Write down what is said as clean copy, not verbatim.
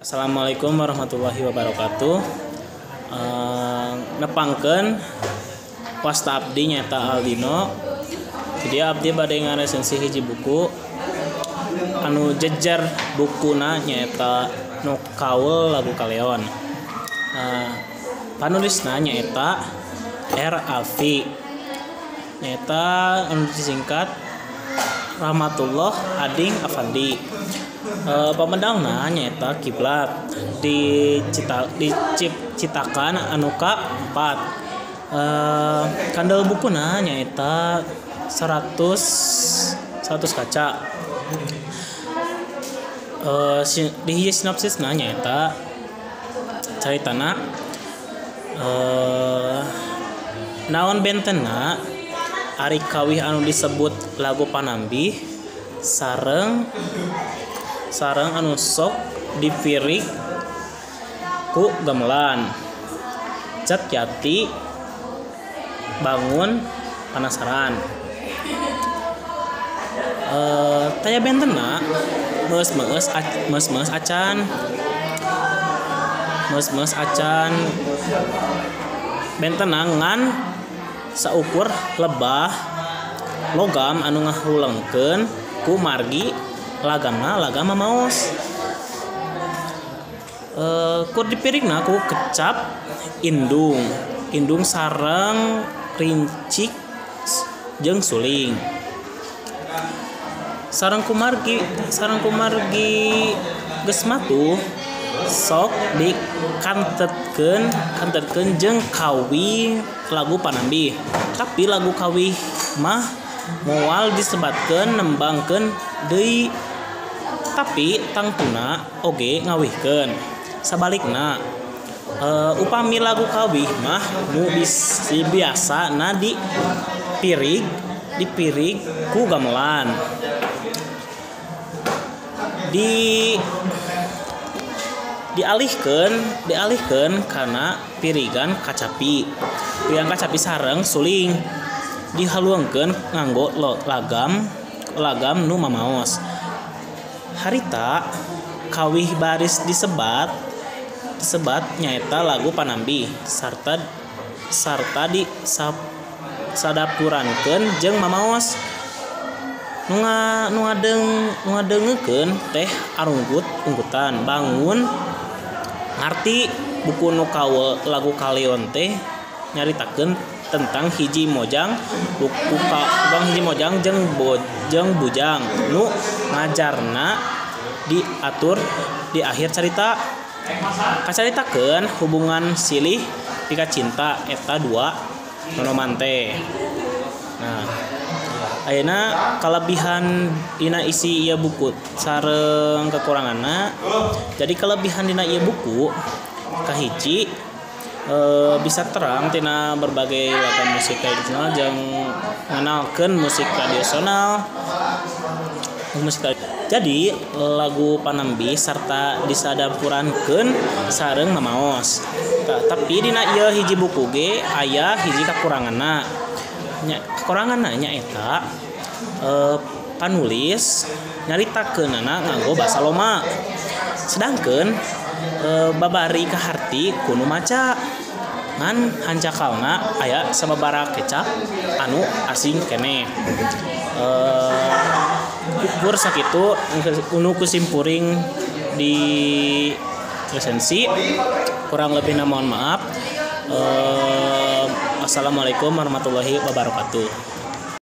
Assalamualaikum warahmatullahi wabarakatuh. Nepangkeun wasta abdi nyaeta Aldino. Jadi abdi bade ngaresensi hiji buku anu jejer bukuna nyaeta Nu Kaul Lagu Kaleon. Panulisna nyaeta R. Alfi. Nyaeta anu disingkat Rahmatullah Ading Afandi. Pamedangna nyaeta Kiblat diciptakan anu ka-4. Kandel bukuna nyaeta 100 kaca. Di hiji sinopsisna nyaeta caritana naon bentenna ari kawih anu disebut lagu Panambi sareng anu sok dipirik ku gamelan Cat Yati bangun penasaran. Taya bentenna meus acan bentenna ngan saukur lebah logam anu ngahulengkeun ku margi lagamna lagam mamaos. Kur dipirikna ku kecap indung sareng rincik jeung suling. Sareng kumargi geus matuh sok dikantetkeun jeung kawih lagu Panambi. Tapi lagu kawih mah moal disebatkeun nembangkeun deui. Tapi tangtuna oge ngawihkeun. Sabalikna upami lagu kawih mah nu biasa na dipirig ku gamelan. Dialihkeun kana pirigan kacapi. Pirigan kacapi sareng suling dihaluangkeun nganggo lagam nu mamaos. Harita kawih baris disebat nyaeta lagu Panambi sarta sadapurankeun jeung mamaos. Nu ngadengekeun teh unggutan bangun ngarti buku Nu Kaul Lagu Kaleon teh nyaritakeun tentang hiji mojang jeung bujang nu ngajarna diatur di akhir carita. Kacaritakeun hubungan silih pika cinta eta dua nonoman teh. Nah, ayeuna kalebihan dina isi ieu buku sareng kekuranganna. Jadi kelebihan dina ieu buku kahiji bisa terang tina berbagai lagu musik tradisional jeung ngenalkeun musik tradisional. Jadi lagu Panambi sarta disadapurankeun sareng mamaos. Tapi dina ieu hiji buku ge aya hiji kakuranganna. Kakuranganna nyaeta panulis nyaritakeunana nganggo basa Loma. Sedangkeun babari kaharti kudu maca. Ngan hancakalna aya sababaraha kecap anu asing keneh. Ukur sakitu unu kusimpuring di resensi. Kurang lebihna mohon maaf. Assalamualaikum warahmatullahi wabarakatuh.